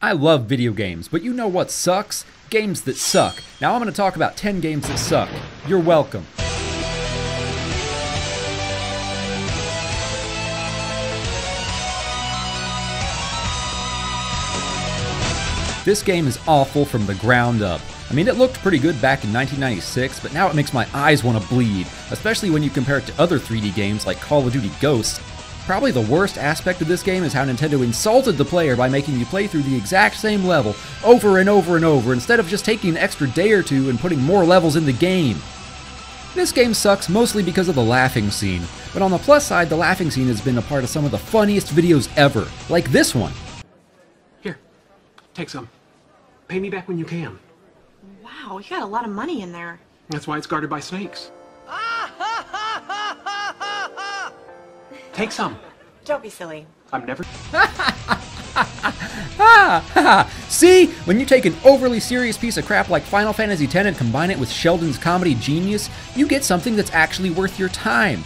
I love video games, but you know what sucks? Games that suck. Now I'm going to talk about 10 games that suck. You're welcome. This game is awful from the ground up. I mean, it looked pretty good back in 1996, but now it makes my eyes want to bleed, especially when you compare it to other 3D games like Call of Duty Ghosts. Probably the worst aspect of this game is how Nintendo insulted the player by making you play through the exact same level over and over and over instead of just taking an extra day or two and putting more levels in the game. This game sucks mostly because of the laughing scene, but on the plus side, the laughing scene has been a part of some of the funniest videos ever, like this one. Here, take some. Pay me back when you can. Wow, you got a lot of money in there. That's why it's guarded by snakes. Take some. Don't be silly. I'm never... See? When you take an overly serious piece of crap like Final Fantasy X and combine it with Sheldon's comedy genius, you get something that's actually worth your time.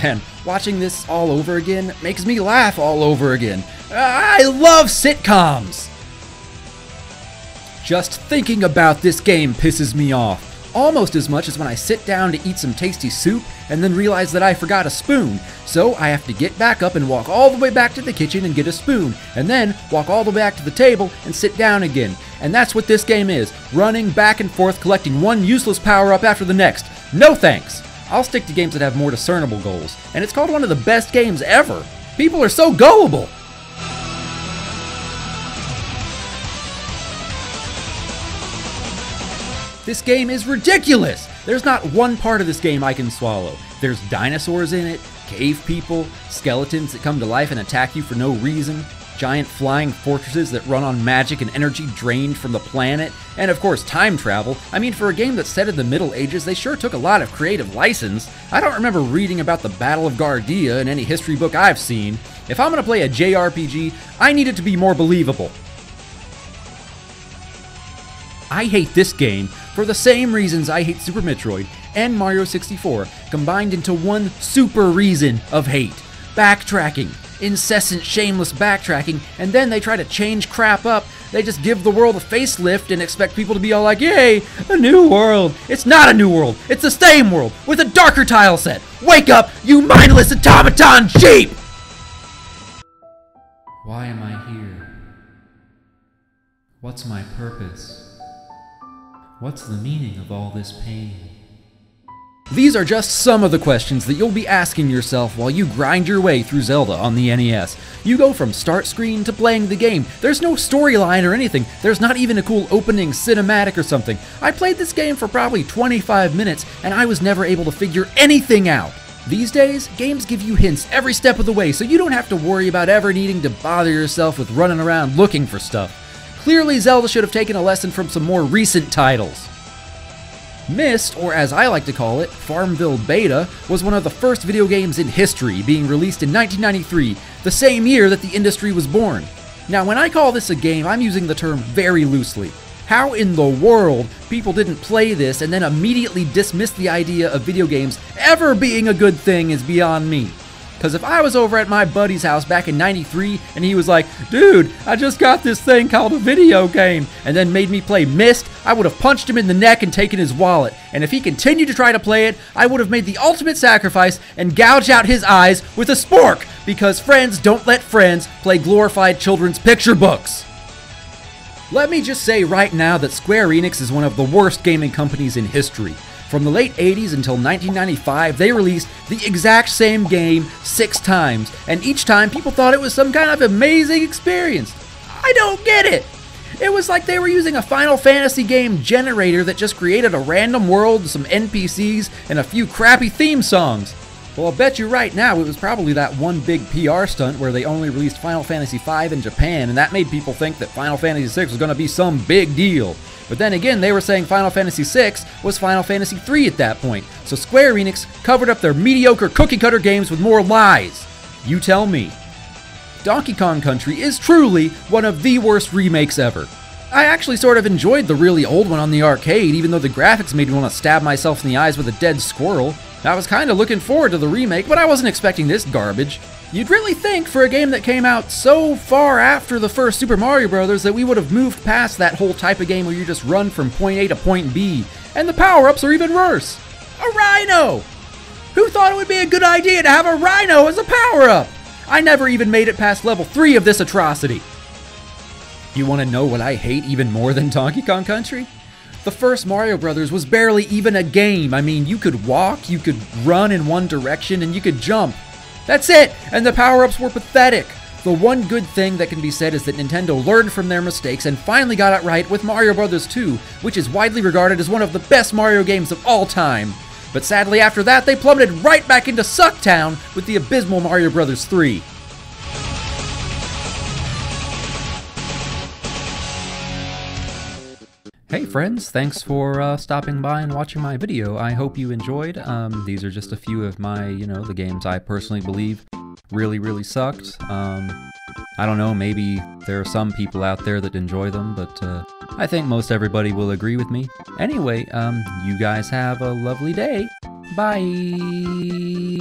Man, watching this all over again makes me laugh all over again. I love sitcoms! Just thinking about this game pisses me off. Almost as much as when I sit down to eat some tasty soup and then realize that I forgot a spoon. So I have to get back up and walk all the way back to the kitchen and get a spoon, and then walk all the way back to the table and sit down again. And that's what this game is, running back and forth collecting one useless power-up after the next. No thanks! I'll stick to games that have more discernible goals, and it's called one of the best games ever. People are so gullible! This game is ridiculous! There's not one part of this game I can swallow. There's dinosaurs in it, cave people, skeletons that come to life and attack you for no reason, giant flying fortresses that run on magic and energy drained from the planet, and of course time travel. I mean, for a game that's set in the Middle Ages, they sure took a lot of creative license. I don't remember reading about the Battle of Gardia in any history book I've seen. If I'm gonna play a JRPG, I need it to be more believable. I hate this game for the same reasons I hate Super Metroid and Mario 64, combined into one super reason of hate. Backtracking. Incessant, shameless backtracking, and then they try to change crap up. They just give the world a facelift and expect people to be all like, yay, a new world. It's not a new world. It's the same world, with a darker tile set. Wake up, you mindless automaton sheep! Why am I here? What's my purpose? What's the meaning of all this pain? These are just some of the questions that you'll be asking yourself while you grind your way through Zelda on the NES. You go from start screen to playing the game. There's no storyline or anything. There's not even a cool opening cinematic or something. I played this game for probably 25 minutes and I was never able to figure anything out. These days, games give you hints every step of the way, so you don't have to worry about ever needing to bother yourself with running around looking for stuff. Clearly, Zelda should have taken a lesson from some more recent titles. Myst, or as I like to call it, Farmville Beta, was one of the first video games in history, being released in 1993, the same year that the industry was born. Now, when I call this a game, I'm using the term very loosely. How in the world people didn't play this and then immediately dismiss the idea of video games ever being a good thing is beyond me. Because if I was over at my buddy's house back in '93 and he was like, dude, I just got this thing called a video game, and then made me play Myst, I would have punched him in the neck and taken his wallet. And if he continued to try to play it, I would have made the ultimate sacrifice and gouged out his eyes with a spork, because friends don't let friends play glorified children's picture books. Let me just say right now that Square Enix is one of the worst gaming companies in history. From the late 80s until 1995, they released the exact same game 6 times, and each time people thought it was some kind of amazing experience. I don't get it! It was like they were using a Final Fantasy game generator that just created a random world, some NPCs, and a few crappy theme songs. Well, I'll bet you right now it was probably that one big PR stunt where they only released Final Fantasy V in Japan, and that made people think that Final Fantasy VI was going to be some big deal. But then again, they were saying Final Fantasy VI was Final Fantasy III at that point, so Square Enix covered up their mediocre cookie-cutter games with more lies. You tell me. Donkey Kong Country is truly one of the worst remakes ever. I actually sort of enjoyed the really old one on the arcade, even though the graphics made me want to stab myself in the eyes with a dead squirrel. I was kind of looking forward to the remake, but I wasn't expecting this garbage. You'd really think for a game that came out so far after the first Super Mario Bros. That we would have moved past that whole type of game where you just run from point A to point B, and the power-ups are even worse. A rhino! Who thought it would be a good idea to have a rhino as a power-up? I never even made it past level 3 of this atrocity. You want to know what I hate even more than Donkey Kong Country? The first Mario Bros. Was barely even a game. I mean, you could walk, you could run in one direction, and you could jump. That's it! And the power-ups were pathetic. The one good thing that can be said is that Nintendo learned from their mistakes and finally got it right with Mario Bros. 2, which is widely regarded as one of the best Mario games of all time. But sadly after that, they plummeted right back into Sucktown with the abysmal Mario Bros. 3. Hey friends, thanks for stopping by and watching my video. I hope you enjoyed. These are just a few of my, the games I personally believe really sucked. I don't know, maybe there are some people out there that enjoy them, but I think most everybody will agree with me. Anyway, you guys have a lovely day. Bye!